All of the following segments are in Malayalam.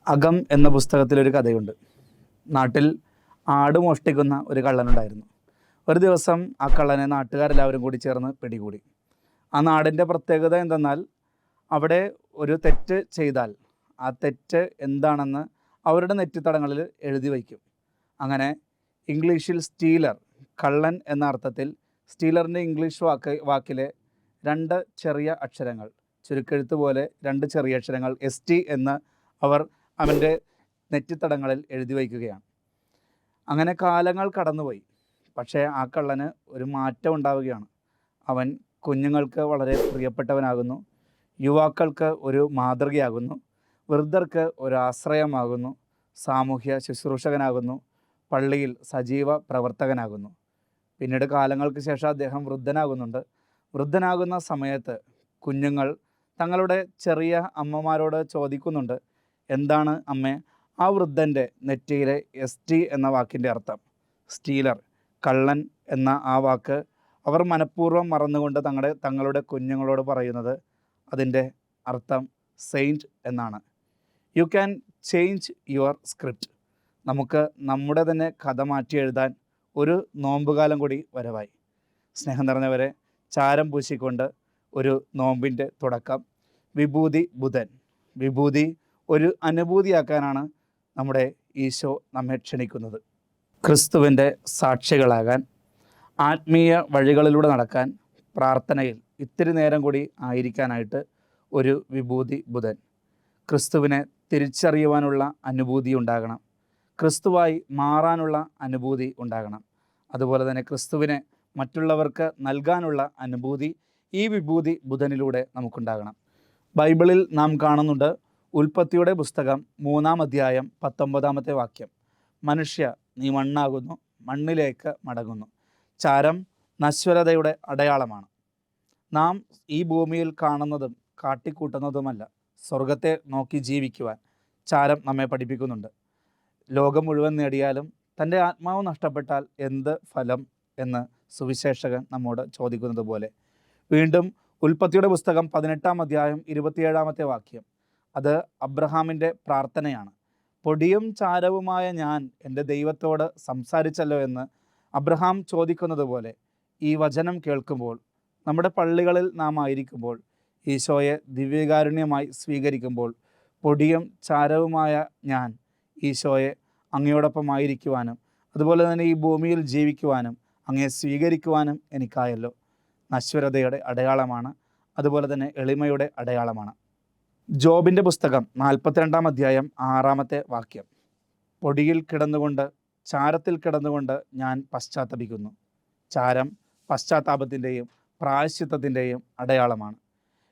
അകം എന്ന പുസ്തകത്തിലൊരു കഥയുണ്ട്. നാട്ടിൽ ആട് മോഷ്ടിക്കുന്ന ഒരു കള്ളനുണ്ടായിരുന്നു. ഒരു ദിവസം ആ കള്ളനെ നാട്ടുകാരെല്ലാവരും കൂടി ചേർന്ന് പിടികൂടി. ആ നാടിൻ്റെ പ്രത്യേകത എന്തെന്നാൽ അവിടെ ഒരു തെറ്റ് ചെയ്താൽ ആ തെറ്റ് എന്താണെന്ന് അവരുടെ നെറ്റിത്തടങ്ങളിൽ എഴുതി വയ്ക്കും. അങ്ങനെ ഇംഗ്ലീഷിൽ സ്റ്റീലർ, കള്ളൻ എന്ന അർത്ഥത്തിൽ സ്റ്റീലറിൻ്റെ ഇംഗ്ലീഷ് വാക്കിലെ രണ്ട് ചെറിയ അക്ഷരങ്ങൾ, ചുരുക്കെഴുത്ത് പോലെ രണ്ട് ചെറിയ അക്ഷരങ്ങൾ ST എന്ന് അവർ അവൻ്റെ നെറ്റിത്തടങ്ങളിൽ എഴുതി വയ്ക്കുകയാണ്. അങ്ങനെ കാലങ്ങൾ കടന്നുപോയി. പക്ഷേ ആ കള്ളന് ഒരു മാറ്റം ഉണ്ടാവുകയാണ്. അവൻ കുഞ്ഞുങ്ങൾക്ക് വളരെ പ്രിയപ്പെട്ടവനാകുന്നു, യുവാക്കൾക്ക് ഒരു മാതൃകയാകുന്നു, വൃദ്ധർക്ക് ഒരു ആശ്രയമാകുന്നു, സാമൂഹ്യ ശുശ്രൂഷകനാകുന്നു, പള്ളിയിൽ സജീവ പ്രവർത്തകനാകുന്നു. പിന്നീട് കാലങ്ങൾക്ക് ശേഷം അദ്ദേഹം വൃദ്ധനാകുന്നുണ്ട്. വൃദ്ധനാകുന്ന സമയത്ത് കുഞ്ഞുങ്ങൾ തങ്ങളുടെ ചെറിയ അമ്മമാരോട് ചോദിക്കുന്നുണ്ട്, എന്താണ് അമ്മേ ആ വൃദ്ധൻ്റെ നെറ്റിയിലെ ST എന്ന വാക്കിൻ്റെ അർത്ഥം? സ്റ്റീലർ, കള്ളൻ എന്ന ആ വാക്ക് അവർ മനഃപൂർവ്വം മറന്നുകൊണ്ട് തങ്ങളുടെ കുഞ്ഞുങ്ങളോട് പറയുന്നത്, അതിൻ്റെ അർത്ഥം സെയിൻറ്റ് എന്നാണ്. You can change your script. നമുക്ക് നമ്മുടെ തന്നെ കഥ മാറ്റി എഴുതാൻ ഒരു നോമ്പുകാലം കൂടി വരവായി. സ്നേഹം നിറഞ്ഞവരെ, ചാരം പൂശിക്കൊണ്ട് ഒരു നോമ്പിൻ്റെ തുടക്കം. വിഭൂതി ബുധൻ. വിഭൂതി ഒരു അനുഭൂതിയാക്കാനാണ് നമ്മുടെ ഈശോ നമ്മെ ക്ഷണിക്കുന്നത്. ക്രിസ്തുവിൻ്റെ സാക്ഷികളാകാൻ, ആത്മീയ വഴികളിലൂടെ നടക്കാൻ, പ്രാർത്ഥനയിൽ ഇത്തിരി നേരം കൂടി ആയിരിക്കാനായിട്ട് ഒരു വിഭൂതി ബുധൻ. ക്രിസ്തുവിനെ തിരിച്ചറിയുവാനുള്ള അനുഭൂതി ഉണ്ടാകണം. ക്രിസ്തുവായി മാറാനുള്ള അനുഭൂതി ഉണ്ടാകണം. അതുപോലെ തന്നെ ക്രിസ്തുവിനെ മറ്റുള്ളവർക്ക് നൽകാനുള്ള അനുഭൂതി ഈ വിഭൂതി ബുധനിലൂടെ നമുക്കുണ്ടാകണം. ബൈബിളിൽ നാം കാണുന്നുണ്ട്, ഉൽപ്പത്തിയുടെ പുസ്തകം 3-ാം അധ്യായം 19-ാമത്തെ വാക്യം, മനുഷ്യ നീ മണ്ണാകുന്നു, മണ്ണിലേക്ക് മടങ്ങുന്നു. ചാരം നശ്വരതയുടെ അടയാളമാണ്. നാം ഈ ഭൂമിയിൽ കാണുന്നതും കാട്ടിക്കൂട്ടുന്നതുമല്ല, സ്വർഗത്തെ നോക്കി ജീവിക്കുവാൻ ചാരം നമ്മെ പഠിപ്പിക്കുന്നുണ്ട്. ലോകം മുഴുവൻ നേടിയാലും തൻ്റെ ആത്മാവ് നഷ്ടപ്പെട്ടാൽ എന്ത് ഫലം എന്ന് സുവിശേഷകൻ നമ്മോട് ചോദിക്കുന്നത് പോലെ. വീണ്ടും ഉൽപ്പത്തിയുടെ പുസ്തകം 18-ാം അധ്യായം 27-ാമത്തെ വാക്യം, അത് അബ്രഹാമിൻ്റെ പ്രാർത്ഥനയാണ്. പൊടിയും ചാരവുമായ ഞാൻ എൻ്റെ ദൈവത്തോട് സംസാരിച്ചല്ലോ എന്ന് അബ്രഹാം ചോദിക്കുന്നത് പോലെ ഈ വചനം കേൾക്കുമ്പോൾ, നമ്മുടെ പള്ളികളിൽ നാം ആയിരിക്കുമ്പോൾ, ഈശോയെ ദിവ്യകാരുണ്യമായി സ്വീകരിക്കുമ്പോൾ, പൊടിയും ചാരവുമായ ഞാൻ ഈശോയെ അങ്ങയോടൊപ്പം ആയിരിക്കുവാനും അതുപോലെ തന്നെ ഈ ഭൂമിയിൽ ജീവിക്കുവാനും അങ്ങയെ സ്വീകരിക്കുവാനും എനിക്കായല്ലോ. നശ്വരതയുടെ അടയാളമാണ്, അതുപോലെ തന്നെ എളിമയുടെ അടയാളമാണ്. ജോബിൻ്റെ പുസ്തകം 42-ാം അധ്യായം 6-ാമത്തെ വാക്യം, പൊടിയിൽ കിടന്നുകൊണ്ട്, ചാരത്തിൽ കിടന്നുകൊണ്ട് ഞാൻ പശ്ചാത്തപിക്കുന്നു. ചാരം പശ്ചാത്താപത്തിൻ്റെയും പ്രായശ്ചിത്തത്തിൻ്റെയും അടയാളമാണ്.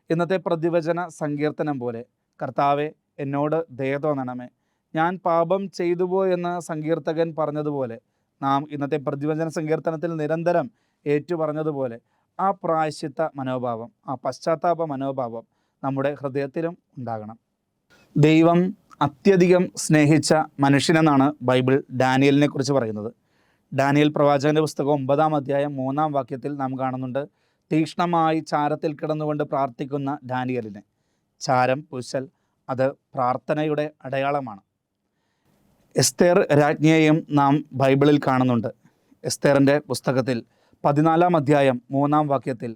ഇന്നത്തെ പ്രതിവചന സങ്കീർത്തനം പോലെ, കർത്താവെ എന്നോട് ദയ തോന്നണമേ, ഞാൻ പാപം ചെയ്തുപോയെന്ന് സങ്കീർത്തകൻ പറഞ്ഞതുപോലെ, നാം ഇന്നത്തെ പ്രതിവചന സങ്കീർത്തനത്തിൽ നിരന്തരം ഏറ്റുപറഞ്ഞതുപോലെ ആ പ്രായശ്ചിത്ത മനോഭാവം, ആ പശ്ചാത്താപ മനോഭാവം നമ്മുടെ ഹൃദയത്തിലും ഉണ്ടാകണം. ദൈവം അത്യധികം സ്നേഹിച്ച മനുഷ്യനെന്നാണ് ബൈബിൾ ഡാനിയലിനെ കുറിച്ച് പറയുന്നത്. ഡാനിയൽ പ്രവാചകൻ്റെ പുസ്തകം 9-ാം അധ്യായം 3-ാം വാക്യത്തിൽ നാം കാണുന്നുണ്ട്, തീക്ഷ്ണമായി ചാരത്തിൽ കിടന്നുകൊണ്ട് പ്രാർത്ഥിക്കുന്ന ഡാനിയലിനെ. ചാരം പൂശൽ അത് പ്രാർത്ഥനയുടെ അടയാളമാണ്. എസ്തേർ രാജ്ഞിയെയും നാം ബൈബിളിൽ കാണുന്നുണ്ട്. എസ്തേറിൻ്റെ പുസ്തകത്തിൽ 14-ാം അധ്യായം 3-ാം വാക്യത്തിൽ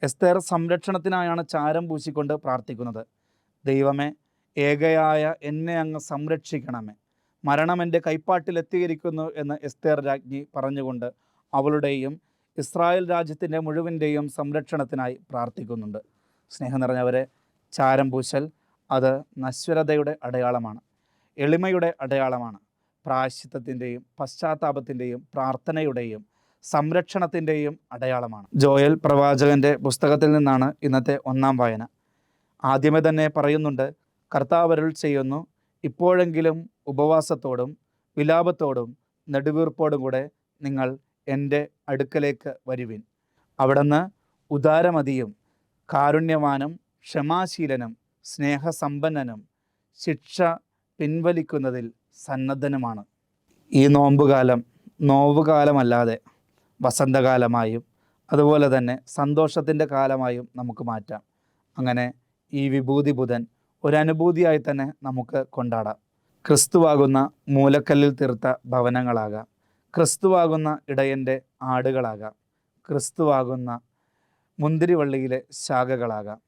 എസ്തേർ സംരക്ഷണത്തിനായാണ് ചാരം പൂശിക്കൊണ്ട് പ്രാർത്ഥിക്കുന്നത്. ദൈവമേ, ഏകയായ എന്നെ അങ്ങ് സംരക്ഷിക്കണമേ, മരണം എൻ്റെ കൈപ്പാട്ടിലെത്തിയിരിക്കുന്നു എന്ന് എസ്തേർ രാജ്ഞി പറഞ്ഞുകൊണ്ട് അവളുടെയും ഇസ്രായേൽ രാജ്യത്തിൻ്റെ മുഴുവൻ്റെയും സംരക്ഷണത്തിനായി പ്രാർത്ഥിക്കുന്നുണ്ട്. സ്നേഹം നിറഞ്ഞവരെ, ചാരം പൂശൽ അത് നശ്വരതയുടെ അടയാളമാണ്, എളിമയുടെ അടയാളമാണ്, പ്രായശ്ചിത്തത്തിൻ്റെയും പശ്ചാത്താപത്തിൻ്റെയും പ്രാർത്ഥനയുടെയും സംരക്ഷണത്തിൻ്റെയും അടയാളമാണ്. ജോയൽ പ്രവാചകൻ്റെ പുസ്തകത്തിൽ നിന്നാണ് ഇന്നത്തെ 1-ാം വായന. ആദ്യമേ തന്നെ പറയുന്നുണ്ട്, കർത്താവ് അരുൾ ചെയ്യുന്നു, ഇപ്പോഴെങ്കിലും ഉപവാസത്തോടും വിലാപത്തോടും നെടുവീർപ്പോടും കൂടെ നിങ്ങൾ എൻ്റെ അടുക്കലേക്ക് വരുവിൻ. അവിടുന്ന് ഉദാരമതിയും കാരുണ്യവാനും ക്ഷമാശീലനും സ്നേഹസമ്പന്നനും ശിക്ഷ പിൻവലിക്കുന്നതിൽ സന്നദ്ധനുമാണ്. ഈ നോമ്പുകാലം നോവുകാലമല്ലാതെ വസന്തകാലമായും അതുപോലെ തന്നെ സന്തോഷത്തിൻ്റെ കാലമായും നമുക്ക് മാറ്റാം. അങ്ങനെ ഈ വിഭൂതി ബുധൻ ഒരനുഭൂതിയായി തന്നെ നമുക്ക് കൊണ്ടാടാം. ക്രിസ്തുവാകുന്ന മൂലക്കല്ലിൽ തീർത്ത ഭവനങ്ങളാകാം, ക്രിസ്തുവാകുന്ന ഇടയൻ്റെ ആടുകളാകാം, ക്രിസ്തുവാകുന്ന മുന്തിരിവള്ളിയിലെ ശാഖകളാകാം,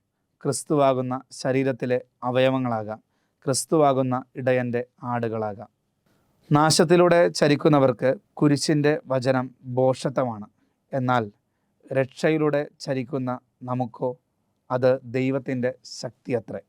ക്രിസ്തുവാകുന്ന ശരീരത്തിലെ അവയവങ്ങളാകാം, ക്രിസ്തുവാകുന്ന ഇടയൻ്റെ ആടുകളാകാം. നാശത്തിലൂടെ ചരിക്കുന്നവർക്ക് കുരിശിൻ്റെ വചനം ഭോഷത്വമാണ്. എന്നാൽ രക്ഷയിലൂടെ ചരിക്കുന്ന നമുക്കോ അത് ദൈവത്തിൻ്റെ ശക്തിയത്രേ.